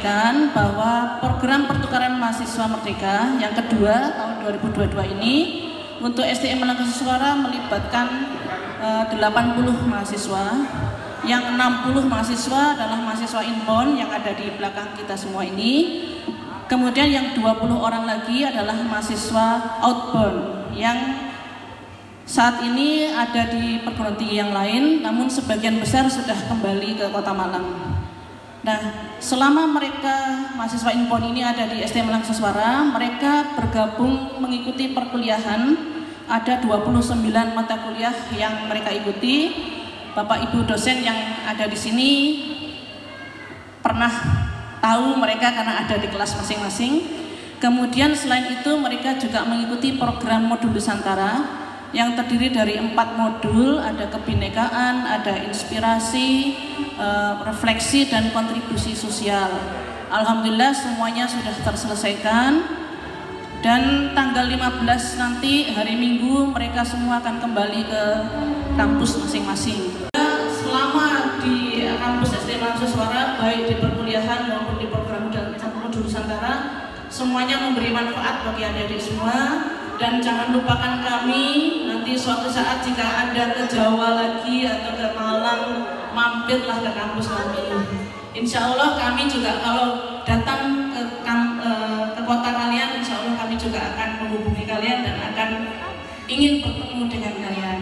sampaikan bahwa program pertukaran mahasiswa merdeka yang kedua tahun 2022 ini untuk STM Malang Suara melibatkan 80 mahasiswa, yang 60 mahasiswa adalah mahasiswa inbound yang ada di belakang kita semua ini. Kemudian yang 20 orang lagi adalah mahasiswa outbound yang saat ini ada di perguruan tinggi yang lain, namun sebagian besar sudah kembali ke Kota Malang. Nah, selama mereka mahasiswa inbound ini ada di STM Malang Suara, mereka bergabung mengikuti perkuliahan. Ada 29 mata kuliah yang mereka ikuti. Bapak Ibu dosen yang ada di sini pernah tahu mereka karena ada di kelas masing-masing. Kemudian selain itu mereka juga mengikuti program modul Nusantara yang terdiri dari 4 modul, ada kebinekaan, ada inspirasi, refleksi, dan kontribusi sosial. Alhamdulillah semuanya sudah terselesaikan. Dan tanggal 15 nanti hari Minggu mereka semua akan kembali ke kampus masing-masing. Selama di kampus STM Malang Suara, baik di perkuliahan maupun di program modul Nusantara, semuanya memberi manfaat bagi adik-adik semua. Dan jangan lupakan kami, nanti suatu saat jika Anda ke Jawa lagi atau ke Malang, mampirlah ke kampus kami. Insya Allah kami juga kalau datang ke kota kalian, insya Allah kami juga akan menghubungi kalian dan akan ingin bertemu dengan kalian.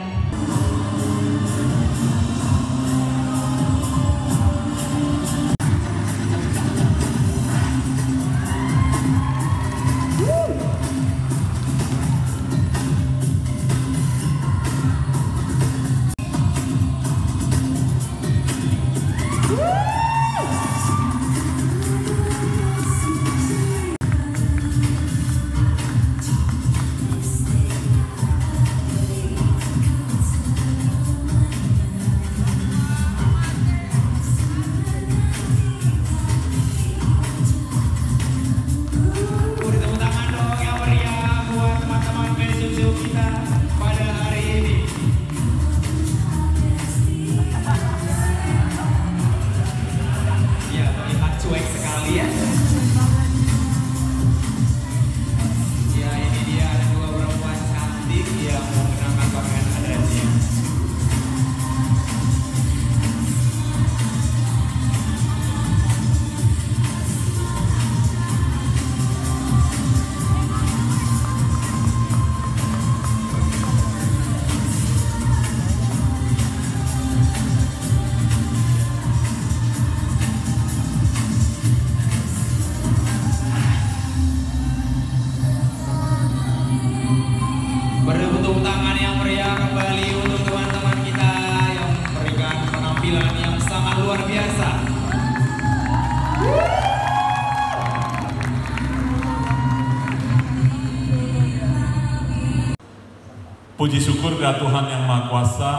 Puji syukur kepada Tuhan Yang Maha Kuasa,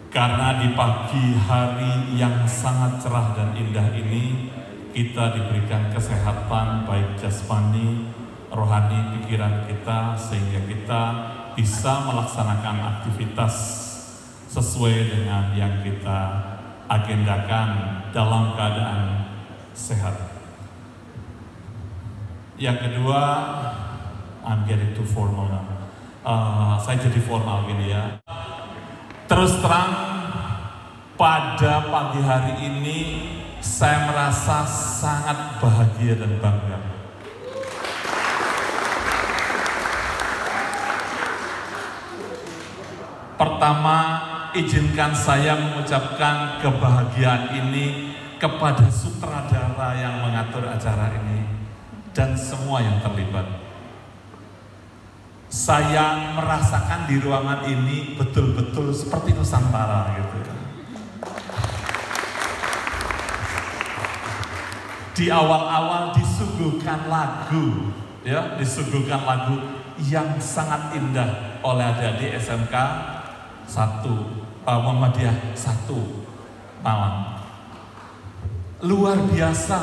karena di pagi hari yang sangat cerah dan indah ini, kita diberikan kesehatan baik jasmani, rohani, pikiran kita, sehingga kita bisa melaksanakan aktivitas sesuai dengan yang kita agendakan dalam keadaan sehat. Yang kedua, I'm getting too formal now. Saya jadi formal gini ya. Terus terang, pada pagi hari ini saya merasa sangat bahagia dan bangga. Pertama, izinkan saya mengucapkan kebahagiaan ini kepada sutradara yang mengatur acara ini dan semua yang terlibat. Saya merasakan di ruangan ini betul-betul seperti Nusantara gitu. Di awal-awal disuguhkan lagu, ya, disuguhkan lagu yang sangat indah oleh adik-adik SMK 1 Muhammadiyah 1 Malang. Luar biasa,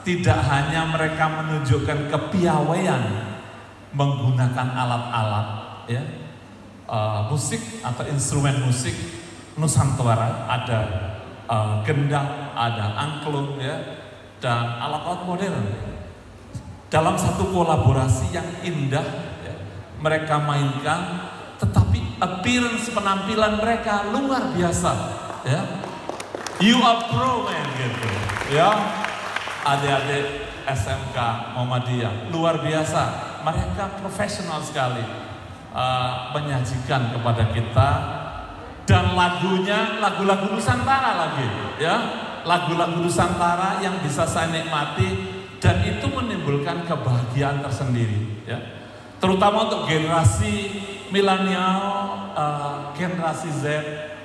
tidak hanya mereka menunjukkan kepiawaian menggunakan alat-alat, ya, musik atau instrumen musik Nusantara, ada gendang, ada angklung, ya, dan alat-alat modern. Dalam satu kolaborasi yang indah, ya, mereka mainkan, tetapi appearance penampilan mereka luar biasa. Ya. You are pro man gitu. Ya, adik-adik SMK Muhammadiyah luar biasa. Mereka profesional sekali menyajikan kepada kita, dan lagunya lagu-lagu Nusantara lagi, ya, lagu-lagu Nusantara yang bisa saya nikmati, dan itu menimbulkan kebahagiaan tersendiri, ya, terutama untuk generasi milenial, generasi Z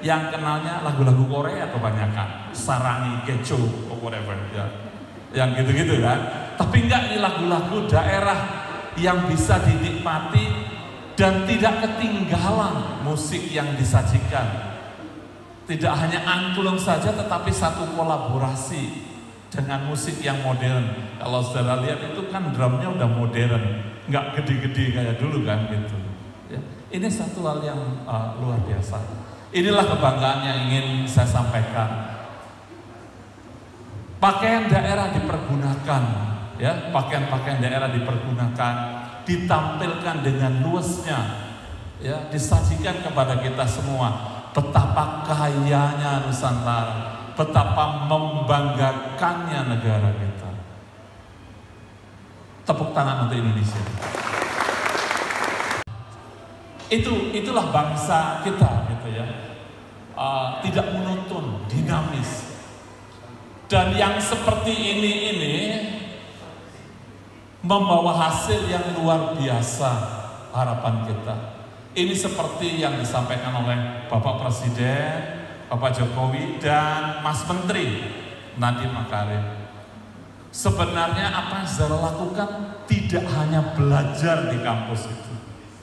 yang kenalnya lagu-lagu Korea kebanyakan, Sarangi, Kecho, or whatever, ya, yang gitu-gitu kan. Tapi enggak, ini lagu-lagu daerah yang bisa dinikmati dan tidak ketinggalan musik yang disajikan. Tidak hanya angklung saja, tetapi satu kolaborasi dengan musik yang modern. Kalau saudara lihat itu kan drumnya udah modern, nggak gede-gede kayak dulu kan gitu. Ya, ini satu hal yang luar biasa. Inilah kebanggaan yang ingin saya sampaikan. Pakaian daerah dipergunakan, ya, pakaian-pakaian daerah dipergunakan, ditampilkan dengan luasnya, ya, disajikan kepada kita semua. Betapa kayanya Nusantara, betapa membanggakannya negara kita. Tepuk tangan untuk Indonesia. Itulah bangsa kita, gitu ya. Tidak monoton, dinamis. Dan yang seperti ini membawa hasil yang luar biasa, harapan kita. Ini seperti yang disampaikan oleh Bapak Presiden, Bapak Jokowi, dan Mas Menteri Nadiem Makarim. Sebenarnya apa yang saudara lakukan tidak hanya belajar di kampus itu,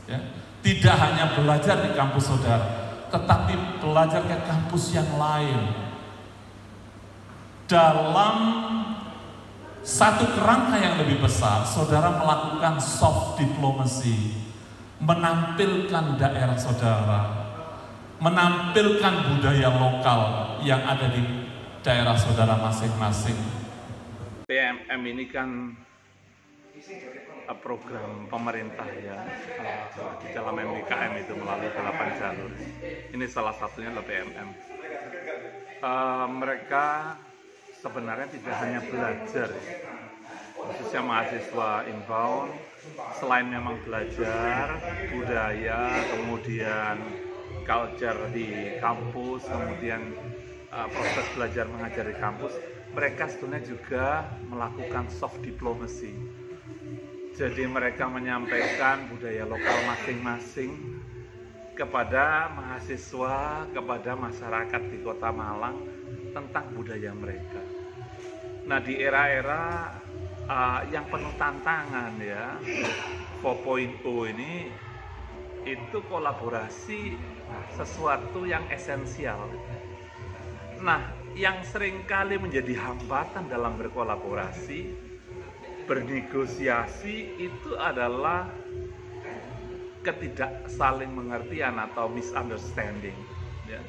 ya, tidak hanya belajar di kampus saudara, tetapi belajar ke kampus yang lain. Dalam satu kerangka yang lebih besar, saudara melakukan soft diplomacy, menampilkan daerah saudara, menampilkan budaya lokal yang ada di daerah saudara masing-masing. PMM ini kan program pemerintah, ya, di dalam MBKM itu melalui 8 jalur. Ini salah satunya adalah PMM. Mereka sebenarnya tidak hanya belajar, khususnya mahasiswa inbound, selain memang belajar budaya, kemudian culture di kampus, kemudian proses belajar mengajar di kampus, mereka sebenarnya juga melakukan soft diplomacy. Jadi mereka menyampaikan budaya lokal masing-masing kepada mahasiswa, kepada masyarakat di Kota Malang tentang budaya mereka. Nah, di era-era yang penuh tantangan, ya, 4.0 ini, itu kolaborasi sesuatu yang esensial. Nah, yang seringkali menjadi hambatan dalam berkolaborasi, bernegosiasi, itu adalah ketidak saling mengertian atau misunderstanding, ya.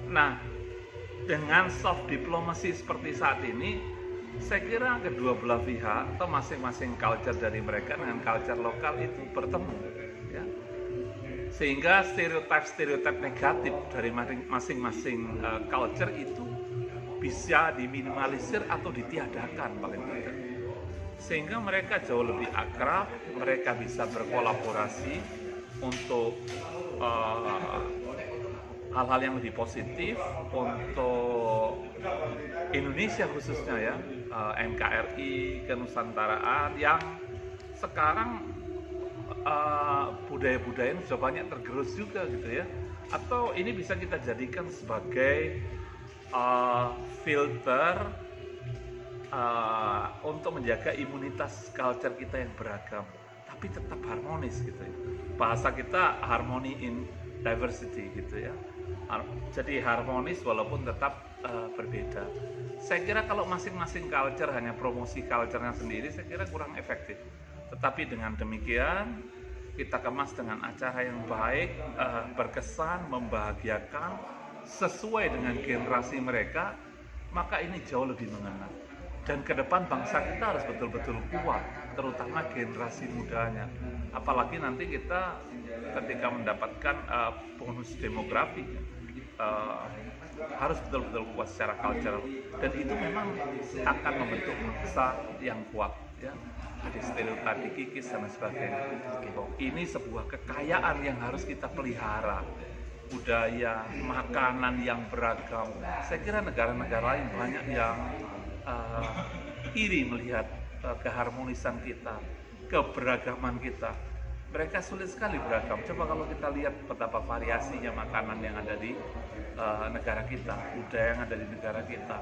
Nah, dengan soft diplomacy seperti saat ini, saya kira kedua belah pihak atau masing-masing culture dari mereka dengan culture lokal itu bertemu, ya. Sehingga stereotip negatif dari masing-masing culture itu bisa diminimalisir atau ditiadakan paling tidak. Sehingga mereka jauh lebih akrab, mereka bisa berkolaborasi untuk hal-hal yang lebih positif untuk Indonesia khususnya, ya, NKRI, kenusantaraan yang sekarang budaya-budaya sudah banyak tergerus juga, gitu ya. Atau ini bisa kita jadikan sebagai filter untuk menjaga imunitas culture kita yang beragam, tapi tetap harmonis, gitu ya. Bahasa kita harmony in diversity, gitu ya. Jadi harmonis walaupun tetap berbeda. Saya kira kalau masing-masing culture hanya promosi culture-nya sendiri, saya kira kurang efektif. Tetapi dengan demikian, kita kemas dengan acara yang baik, berkesan, membahagiakan, sesuai dengan generasi mereka, maka ini jauh lebih mengena. Dan ke depan bangsa kita harus betul-betul kuat, terutama generasi mudanya. Apalagi nanti kita ketika mendapatkan bonus demografi, harus betul-betul kuat secara cultural. Dan itu memang akan membentuk bangsa yang kuat. Ya. Jadi stereotip dikikis dan sebagainya. Ini sebuah kekayaan yang harus kita pelihara. Budaya, makanan yang beragam. Saya kira negara-negara lain banyak yang iri melihat keharmonisan kita, keberagaman kita. Mereka sulit sekali beragam. Coba kalau kita lihat betapa variasinya makanan yang ada di negara kita, budaya yang ada di negara kita,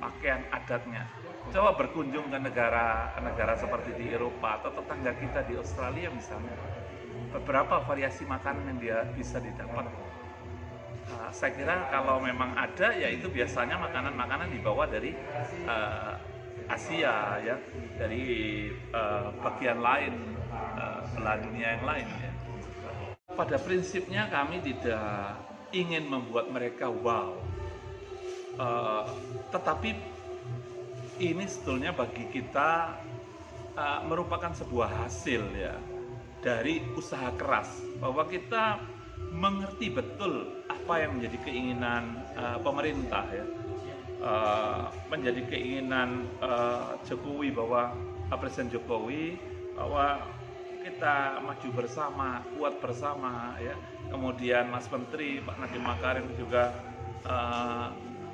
pakaian adatnya. Coba berkunjung ke negara-negara seperti di Eropa atau tetangga kita di Australia misalnya. Beberapa variasi makanan yang dia bisa didapat. Saya kira kalau memang ada, ya itu biasanya makanan-makanan dibawa dari Asia, ya, dari bagian lain, belahan dunia yang lain. Ya. Pada prinsipnya kami tidak ingin membuat mereka wow, tetapi ini sebetulnya bagi kita merupakan sebuah hasil ya dari usaha keras, bahwa kita mengerti betul apa yang menjadi keinginan pemerintah ya, menjadi keinginan Jokowi, bahwa Presiden Jokowi, bahwa kita maju bersama, kuat bersama ya. Kemudian Mas Menteri Pak Nadiem Makarim juga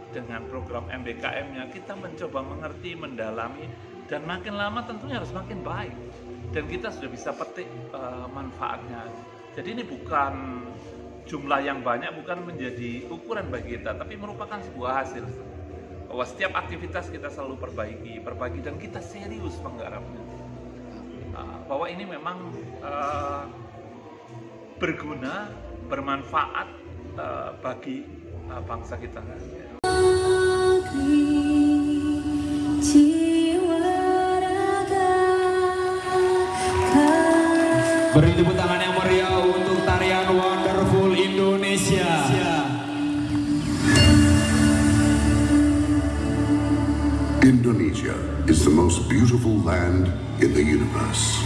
dengan program MBKM-nya kita mencoba mengerti, mendalami, dan makin lama tentunya harus makin baik, dan kita sudah bisa petik manfaatnya. Jadi ini bukan jumlah yang banyak, bukan menjadi ukuran bagi kita, tapi merupakan sebuah hasil bahwa setiap aktivitas kita selalu perbaiki, dan kita serius menggarapnya. Bahwa ini memang berguna, bermanfaat bagi bangsa kita. Beri tepuk tangan yang meriah untuk tarian Wonderful Indonesia. Indonesia is the most beautiful land in the universe.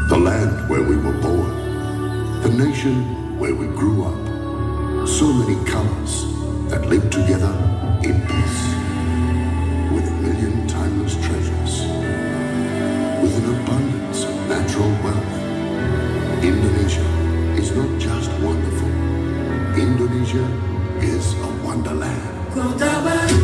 The land where we were born, the nation where we grew up. So many colors that live together in peace, with a million timeless treasures, with an abundance of natural wealth. Indonesia is not just wonderful. Indonesia is a wonderland. Kota baru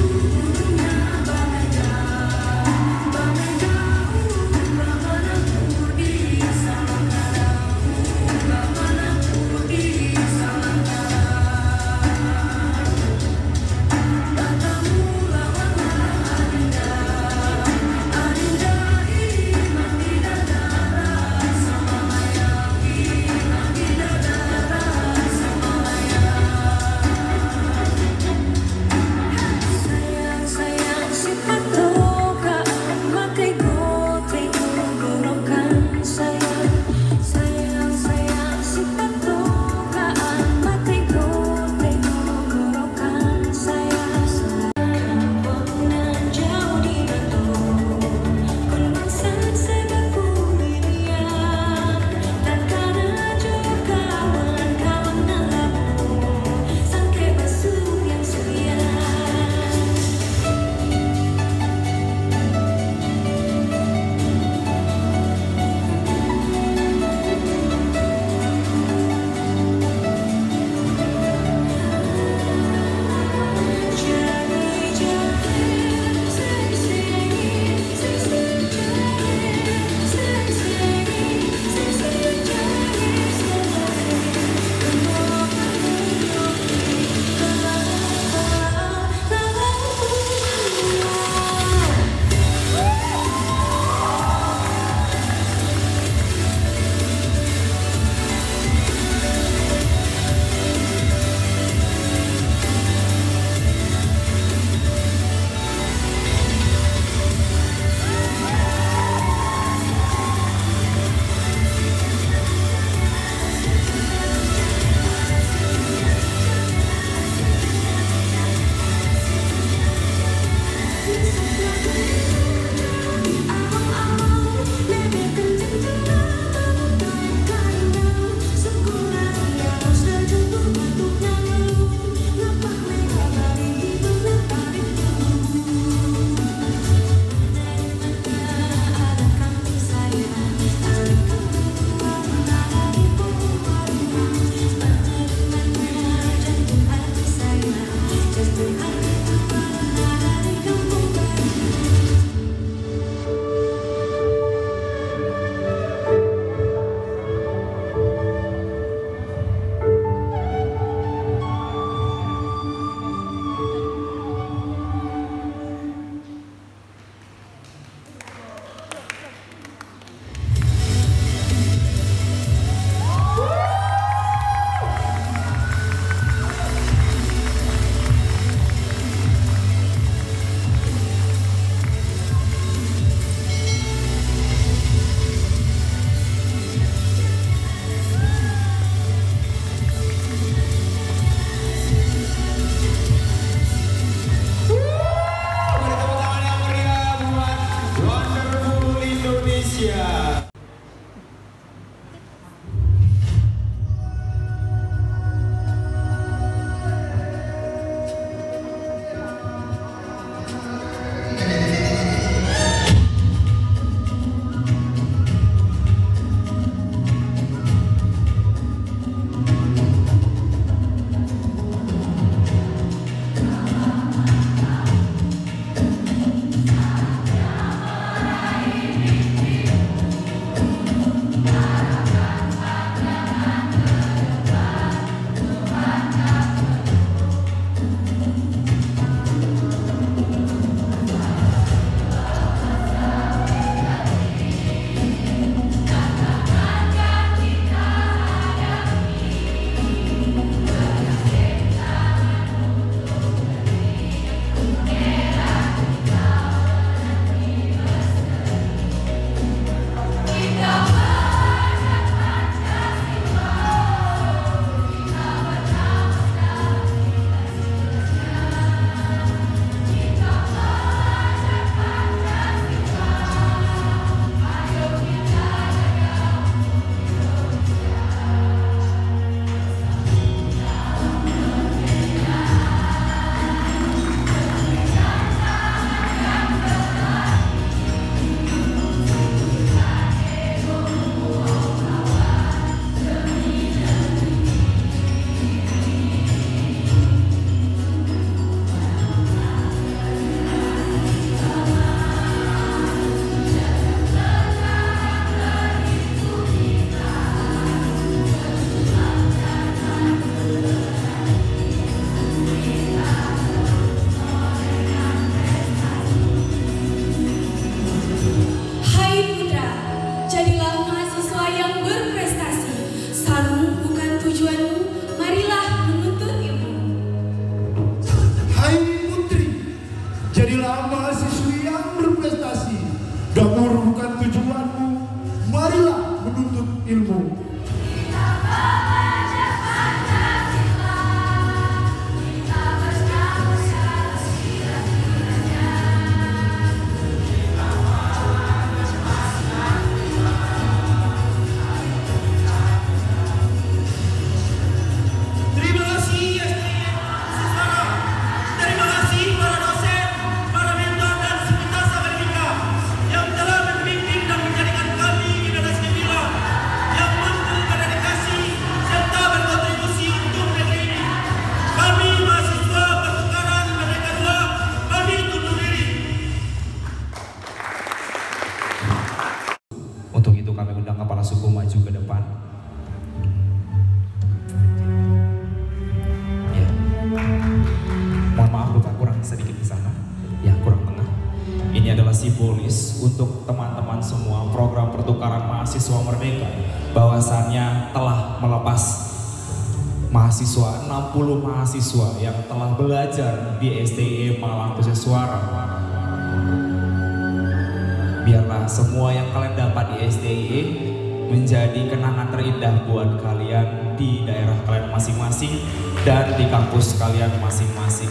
menuntut ilmu. Untuk itu kami undang Kepala Suku maju ke depan. Ya. Mohon maaf Bapak, kurang sedikit di sana. Ya, kurang tengah. Ini adalah simbolis untuk teman-teman semua program pertukaran mahasiswa merdeka, bahwasannya telah melepas mahasiswa, 60 mahasiswa yang telah belajar di STI Malang Khusus Suara. Biarlah semua yang kalian dapat di STI menjadi kenangan terindah buat kalian di daerah kalian masing-masing dan di kampus kalian masing-masing.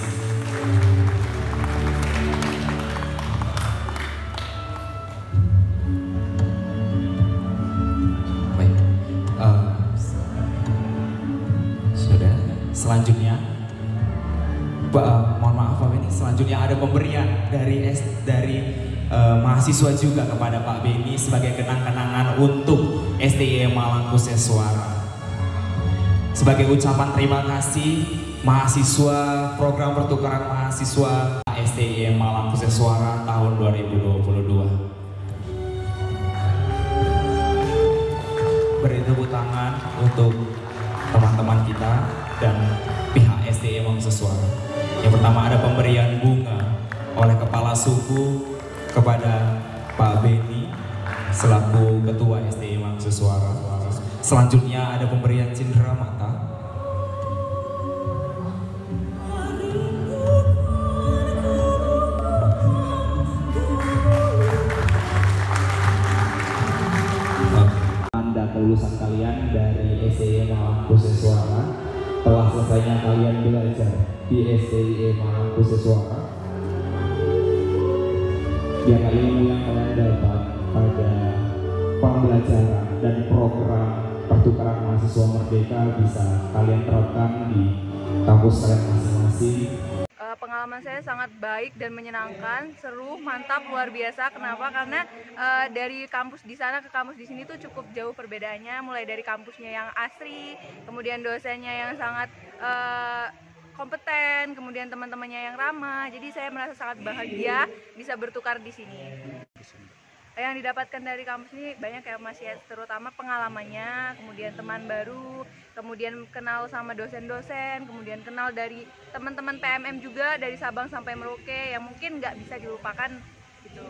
Baik, sudah. Selanjutnya, mohon maaf Pak Beni, selanjutnya ada pemberian dari mahasiswa juga kepada Pak Beni sebagai kenang-kenangan untuk STI Malang Khusus Suara. Sebagai ucapan terima kasih mahasiswa program pertukaran mahasiswa STI Malang Khusus Suara tahun 2022. Beri tepuk tangan untuk teman-teman kita dan pihak STI Malang Khusus Suara. Yang pertama ada pemberian bunga oleh Kepala Suku kepada Pak Beni selaku Ketua STI Malang Khusus Suara. Selanjutnya ada pemberian cindera mata. Tanda kelulusan kalian dari STI Malang Khusus Suara, telah selesainya kalian belajar di STI Malang Khusus Suara. Biar ilmu yang kalian dapat pada pembelajaran dan program pertukaran mahasiswa merdeka bisa kalian terapkan di kampus kalian masing-masing. Pengalaman saya sangat baik dan menyenangkan, seru, mantap, luar biasa. Kenapa? Karena dari kampus di sana ke kampus di sini tuh cukup jauh perbedaannya. Mulai dari kampusnya yang asri, kemudian dosennya yang sangat kompeten, kemudian teman-temannya yang ramah. Jadi saya merasa sangat bahagia bisa bertukar di sini. Yang didapatkan dari kampus ini banyak ya Mas ya, terutama pengalamannya, kemudian teman baru, kemudian kenal sama dosen-dosen, kemudian kenal dari teman-teman PMM juga dari Sabang sampai Merauke yang mungkin nggak bisa dilupakan gitu.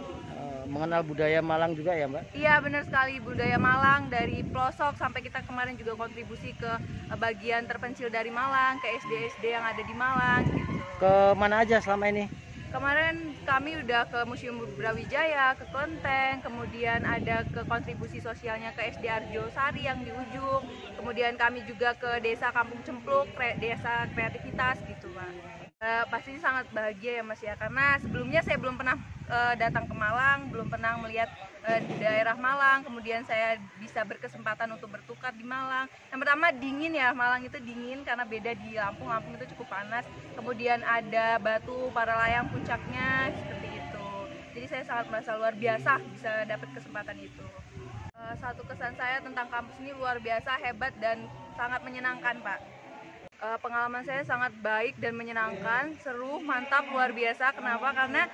Mengenal budaya Malang juga ya Mbak? Iya benar sekali, budaya Malang dari pelosok sampai kita kemarin juga kontribusi ke bagian terpencil dari Malang, ke SD-SD yang ada di Malang gitu. Ke mana aja selama ini? Kemarin kami udah ke Museum Brawijaya, ke Kelenteng, kemudian ada ke kontribusi sosialnya ke SD Arjosari yang di ujung, kemudian kami juga ke Desa Kampung Cempluk, Desa Kreativitas gitu Pak. Pasti sangat bahagia ya Mas ya, karena sebelumnya saya belum pernah datang ke Malang, belum pernah melihat daerah Malang, kemudian saya bisa berkesempatan untuk bertukar di Malang. Yang pertama dingin ya, Malang itu dingin karena beda di Lampung, Lampung itu cukup panas, kemudian ada batu para layang puncaknya seperti itu. Jadi saya sangat merasa luar biasa bisa dapat kesempatan itu. Satu kesan saya tentang kampus ini luar biasa, hebat dan sangat menyenangkan Pak. Pengalaman saya sangat baik dan menyenangkan, seru, mantap, luar biasa. Kenapa? Karena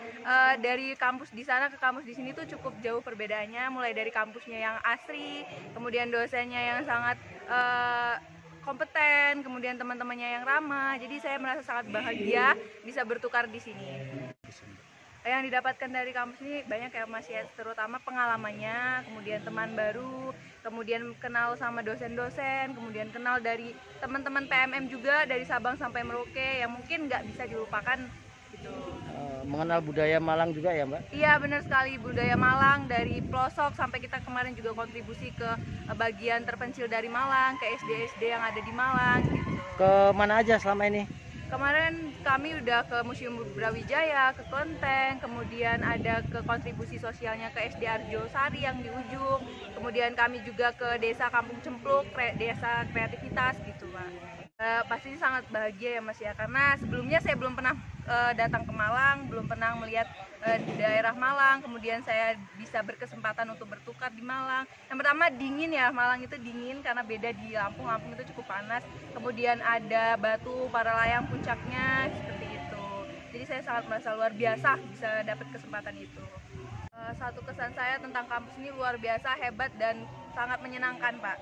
dari kampus di sana ke kampus di sini tuh cukup jauh perbedaannya. Mulai dari kampusnya yang asri, kemudian dosennya yang sangat kompeten, kemudian teman-temannya yang ramah. Jadi saya merasa sangat bahagia bisa bertukar di sini. Yang didapatkan dari kampus ini banyak ya Mas ya, terutama pengalamannya, kemudian teman baru, kemudian kenal sama dosen-dosen, kemudian kenal dari teman-teman PMM juga dari Sabang sampai Merauke yang mungkin nggak bisa dilupakan gitu. mengenal budaya Malang juga ya Mbak? Iya benar sekali, budaya Malang dari pelosok sampai kita kemarin juga kontribusi ke bagian terpencil dari Malang, ke SD-SD yang ada di Malang gitu. Ke mana aja selama ini? Kemarin kami udah ke Museum Brawijaya, ke Kelenteng, kemudian ada ke kontribusi sosialnya ke SD Arjo Sari yang di ujung, kemudian kami juga ke Desa Kampung Cempluk, Desa Kreativitas gitu Pak. Pasti sangat bahagia ya Mas ya, karena sebelumnya saya belum pernah datang ke Malang, belum pernah melihat daerah Malang, kemudian saya bisa berkesempatan untuk bertukar di Malang. Yang pertama dingin ya, Malang itu dingin karena beda di Lampung, Lampung itu cukup panas, kemudian ada batu para layang puncaknya seperti itu. Jadi saya sangat merasa luar biasa bisa dapat kesempatan itu. Satu kesan saya tentang kampus ini luar biasa, hebat dan sangat menyenangkan Pak.